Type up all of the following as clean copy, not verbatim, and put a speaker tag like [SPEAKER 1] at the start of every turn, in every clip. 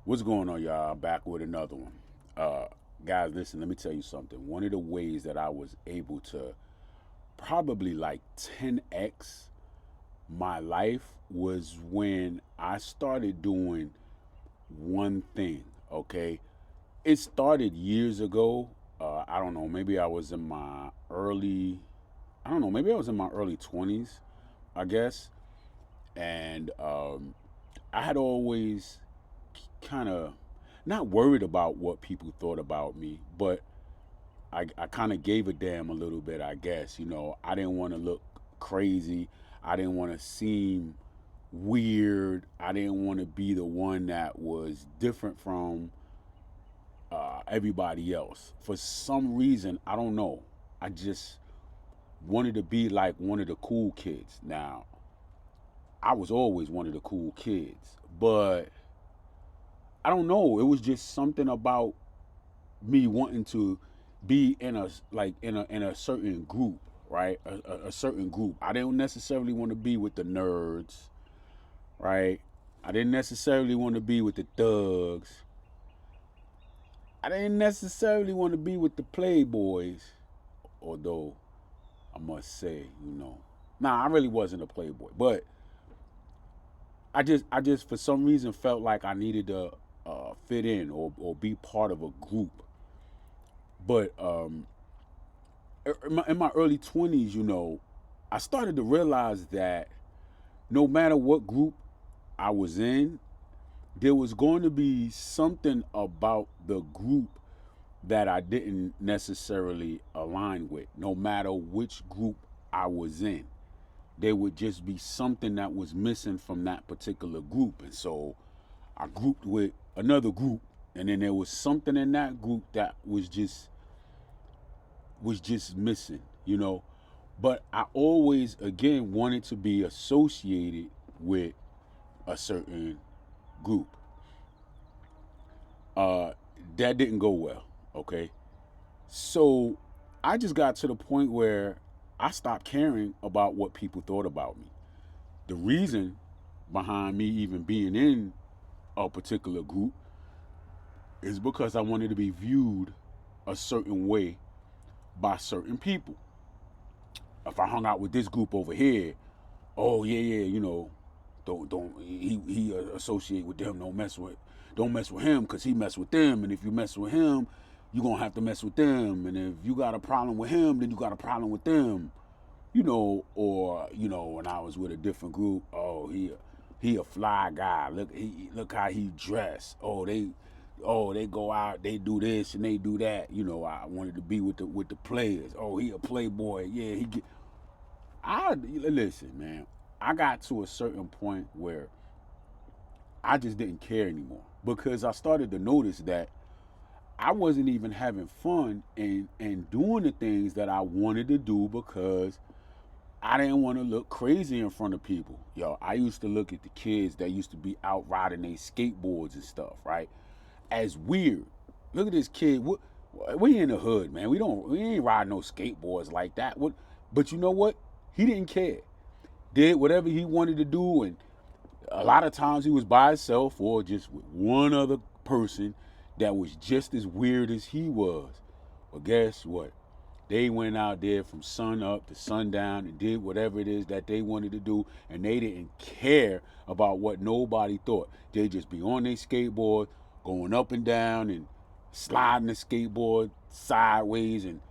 [SPEAKER 1] What's going on, y'all? Back with another one. Uh, Guys, listen, let me tell you something. One of the ways that I was able to probably like 10x my life was when I started doing one thing, okay? It started years ago. I don't know, maybe I was in my early, I don't know, maybe I was in my early 20s, I guess. And I had always kind of not worried about what people thought about me, but I kind of gave a damn a little bit, I guess. I didn't want to look crazy. I didn't want to seem weird. I didn't want to be the one that was different from everybody else. For some reason, I don't know. I just wanted to be like one of the cool kids. Now, I was always one of the cool kids, but I don't know. It was just something about me wanting to be in a in a certain group, right? A certain group. I didn't necessarily want to be with the nerds, right? I didn't necessarily want to be with the thugs. I didn't necessarily want to be with the playboys, although I must say, nah, I really wasn't a playboy, but I just for some reason felt like I needed to fit in or be part of a group. But in my early 20s, I started to realize that no matter what group I was in, there was going to be something about the group that I didn't necessarily align with. No matter which group I was in, there would just be something that was missing from that particular group. And so I grouped with another group, and then there was something in that group that was just missing. But I always again wanted to be associated with a certain group. Uh, that didn't go well. Okay, so I just got to the point where I stopped caring about what people thought about me. The reason behind me even being in a particular group is because I wanted to be viewed a certain way by certain people. If I hung out with this group over here, oh yeah, yeah, don't he associate with them. Don't mess with him because he mess with them. And if you mess with him, you gonna have to mess with them. And if you got a problem with him, then you got a problem with them. Or when I was with a different group, oh he a fly guy. Look how he dressed. Oh they go out, they do this and they do that. I wanted to be with the players. Oh, he a playboy. Yeah, he get. I listen, man. I got to a certain point where I just didn't care anymore because I started to notice that I wasn't even having fun and doing the things that I wanted to do because I didn't want to look crazy in front of people. Yo, I used to look at the kids that used to be out riding their skateboards and stuff, right? As weird. Look at this kid. We in the hood, man. We ain't riding no skateboards like that. But you know what? He didn't care. Did whatever he wanted to do, and a lot of times he was by himself or just with one other person that was just as weird as he was. Well, guess what? They went out there from sun up to sundown and did whatever it is that they wanted to do, and they didn't care about what nobody thought. They just be on their skateboard, going up and down and sliding the skateboard sideways and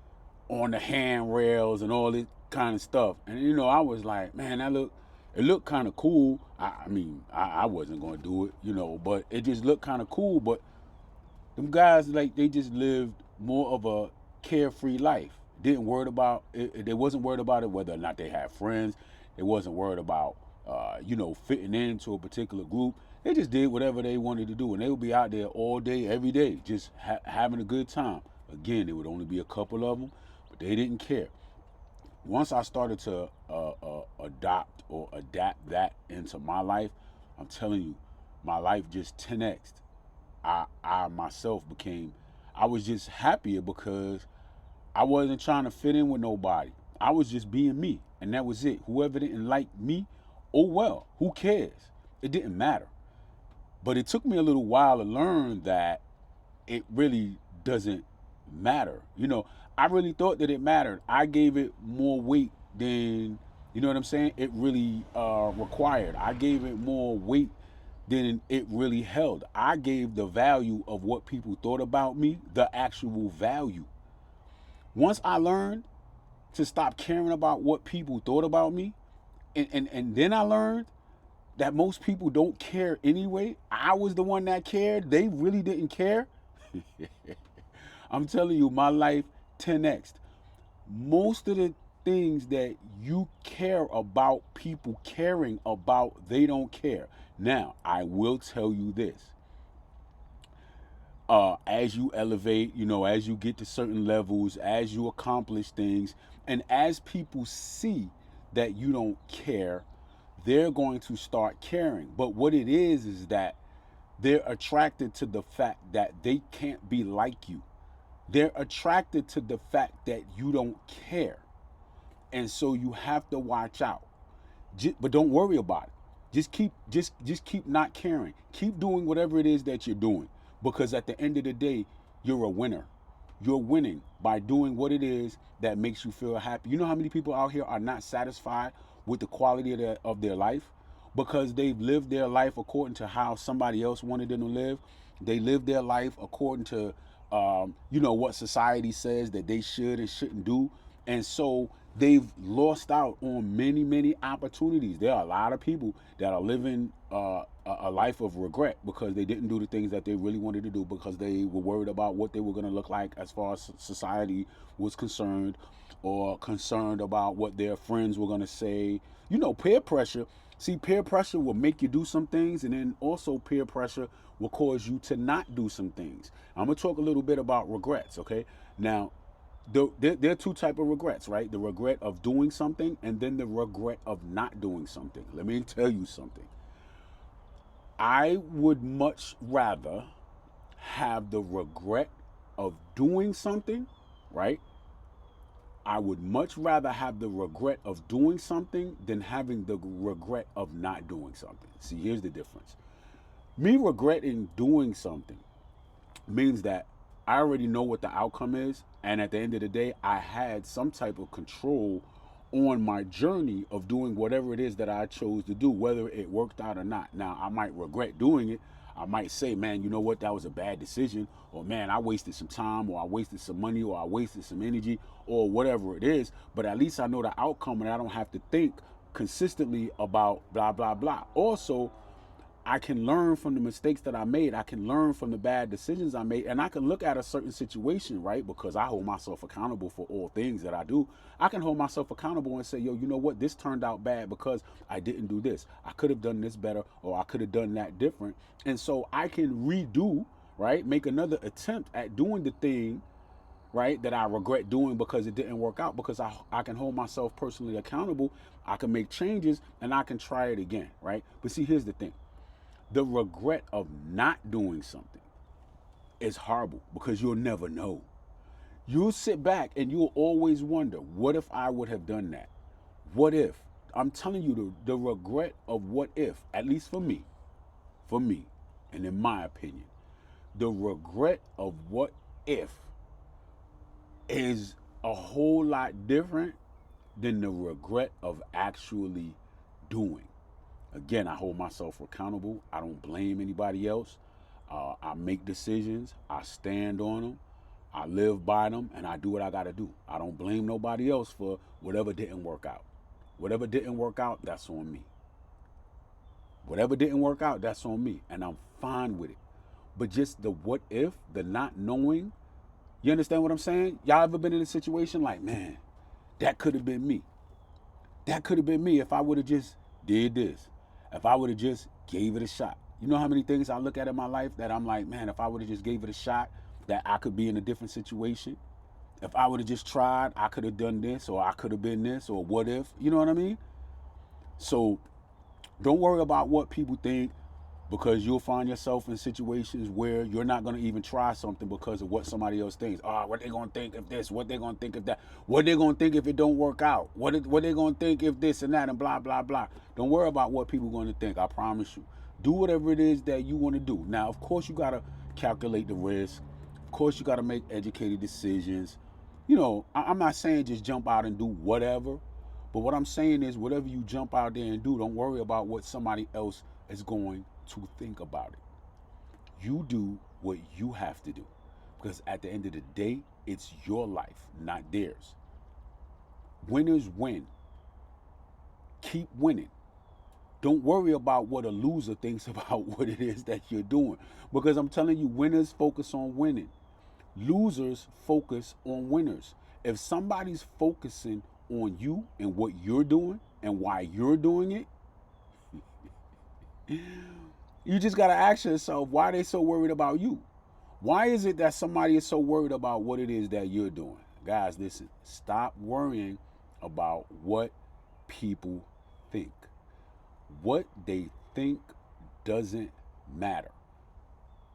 [SPEAKER 1] on the handrails and all this kind of stuff. And I was like, man, it looked kind of cool. I mean, I wasn't gonna do it, but it just looked kind of cool. But them guys, like, they just lived more of a carefree life. Didn't worry about it. They wasn't worried about it whether or not they had friends. They wasn't worried about fitting into a particular group. They just did whatever they wanted to do, and they would be out there all day, every day, just having a good time. Again, there would only be a couple of them, but they didn't care. Once I started to adopt or adapt that into my life, I'm telling you, my life just 10xed. I myself became, I was just happier because I wasn't trying to fit in with nobody. I was just being me, and that was it. Whoever didn't like me, oh well, who cares? It didn't matter. But it took me a little while to learn that it really doesn't matter. I really thought that it mattered. I gave it more weight than, you know what I'm saying, it really required. I gave it more weight than it really held. I gave the value of what people thought about me the actual value. Once I learned to stop caring about what people thought about me, and then I learned that most people don't care anyway. I was the one that cared. They really didn't care. I'm telling you, my life 10x. Most of the things that you care about people caring about, they don't care. Now, I will tell you this. As you elevate, as you get to certain levels, as you accomplish things, and as people see that you don't care, they're going to start caring. But what it is that they're attracted to the fact that they can't be like you. They're attracted to the fact that you don't care. And so you have to watch out. But don't worry about it. Just keep not caring. Keep doing whatever it is that you're doing, because at the end of the day, you're a winner. You're winning by doing what it is that makes you feel happy. You know how many people out here are not satisfied with the quality of their life because they've lived their life according to how somebody else wanted them to live. They live their life according to what society says that they should and shouldn't do. And so they've lost out on many, many opportunities. There are a lot of people that are living a life of regret because they didn't do the things that they really wanted to do because they were worried about what they were going to look like as far as society was concerned, or concerned about what their friends were going to say. Peer pressure. See, peer pressure will make you do some things, and then also peer pressure will cause you to not do some things. I'm going to talk a little bit about regrets, okay? Now, there are two type of regrets, right? The regret of doing something and then the regret of not doing something. Let me tell you something. I would much rather have the regret of doing something, right? I would much rather have the regret of doing something than having the regret of not doing something. See, here's the difference. Me regretting doing something means that I already know what the outcome is, and at the end of the day, I had some type of control on my journey of doing whatever it is that I chose to do, whether it worked out or not. Now, I might regret doing it. I might say, man, you know what, that was a bad decision, or man, I wasted some time, or I wasted some money, or I wasted some energy, or whatever it is. But at least I know the outcome, and I don't have to think consistently about blah, blah, blah. Also, I can learn from the mistakes that I made. I can learn from the bad decisions I made. And I can look at a certain situation, right? Because I hold myself accountable for all things that I do. I can hold myself accountable and say, yo, you know what? This turned out bad because I didn't do this. I could have done this better, or I could have done that different. And so I can redo, right? Make another attempt at doing the thing, right, that I regret doing because it didn't work out, because I can hold myself personally accountable. I can make changes and I can try it again, right? But see, here's the thing. The regret of not doing something is horrible because you'll never know. You'll sit back and you'll always wonder, what if I would have done that? What if? I'm telling you, the regret of what if, at least for me, and in my opinion, the regret of what if is a whole lot different than the regret of actually doing. Again, I hold myself accountable. I don't blame anybody else. I make decisions. I stand on them. I live by them, and I do what I got to do. I don't blame nobody else for whatever didn't work out. Whatever didn't work out, that's on me. Whatever didn't work out, that's on me, and I'm fine with it. But just the what if, the not knowing, you understand what I'm saying? Y'all ever been in a situation like, man, that could have been me. That could have been me if I would have just did this. If I would have just gave it a shot. You know how many things I look at in my life that I'm like, man, if I would have just gave it a shot, that I could be in a different situation. If I would have just tried, I could have done this, or I could have been this, or what if, you know what I mean? So don't worry about what people think, because you'll find yourself in situations where you're not going to even try something because of what somebody else thinks. Oh, what they going to think of this? What they going to think of that? What they going to think if it don't work out? What they going to think if this and that and blah, blah, blah. Don't worry about what people going to think. I promise you. Do whatever it is that you want to do. Now, of course, you got to calculate the risk. Of course, you got to make educated decisions. You know, I'm not saying just jump out and do whatever, but what I'm saying is whatever you jump out there and do, don't worry about what somebody else is going to think about it. You do what you have to do, because at the end of the day, it's your life, not theirs. Winners win. Keep winning. Don't worry about what a loser thinks about what it is that you're doing. Because I'm telling you, winners focus on winning. Losers focus on winners. If somebody's focusing on you and what you're doing and why you're doing it, you just got to ask yourself, why are they so worried about you? Why is it that somebody is so worried about what it is that you're doing? Guys, listen, stop worrying about what people think. What they think doesn't matter.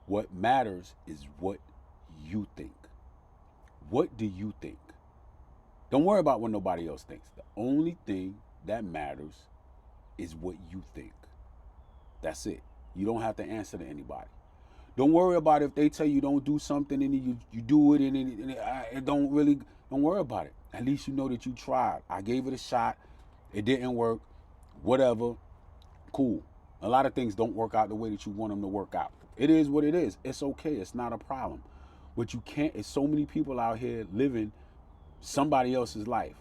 [SPEAKER 1] What matters is what you think. What do you think? Don't worry about what nobody else thinks. The only thing that matters is what you think. That's it. You don't have to answer to anybody. Don't worry about if they tell you don't do something and you do it and it don't worry about it. At least you know that you tried. I gave it a shot. It didn't work. Whatever. Cool. A lot of things don't work out the way that you want them to work out. It is what it is. It's okay. It's not a problem. But you can't. It's so many people out here living somebody else's life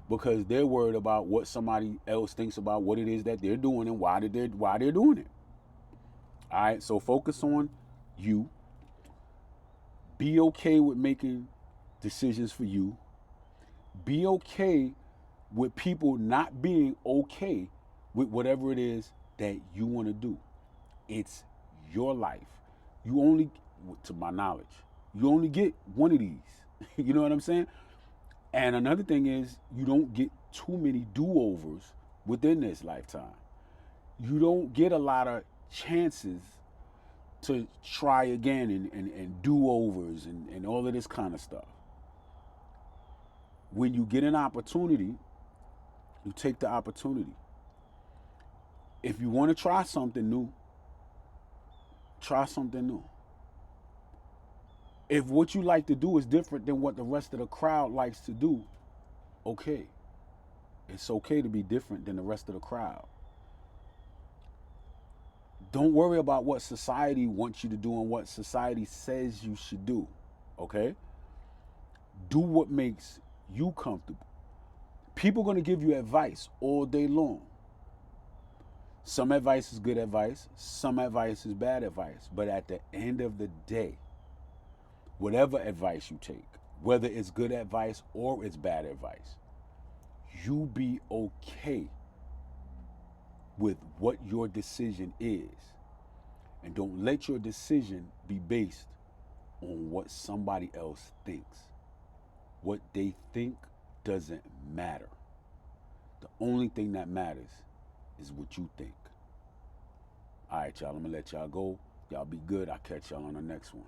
[SPEAKER 1] because they're worried about what somebody else thinks about what it is that they're doing and why they're doing it. All right. So focus on you. Be okay with making decisions for you. Be okay with people not being okay with whatever it is that you want to do. It's your life. You only, to my knowledge, you only get one of these. You know what I'm saying? And another thing is, you don't get too many do-overs within this lifetime. You don't get a lot of chances to try again and do-overs and all of this kind of stuff. When you get an opportunity, you take the opportunity. If you want to try something new, try something new. If what you like to do is different than what the rest of the crowd likes to do, okay. It's okay to be different than the rest of the crowd. Don't worry about what society wants you to do and what society says you should do, okay? Do what makes you comfortable. People are going to give you advice all day long. Some advice is good advice, some advice is bad advice. But at the end of the day, whatever advice you take, whether it's good advice or it's bad advice, you be okay with what your decision is. And don't let your decision be based on what somebody else thinks. What they think doesn't matter. The only thing that matters is what you think. All right, y'all, I'm going to let y'all go. Y'all be good. I'll catch y'all on the next one.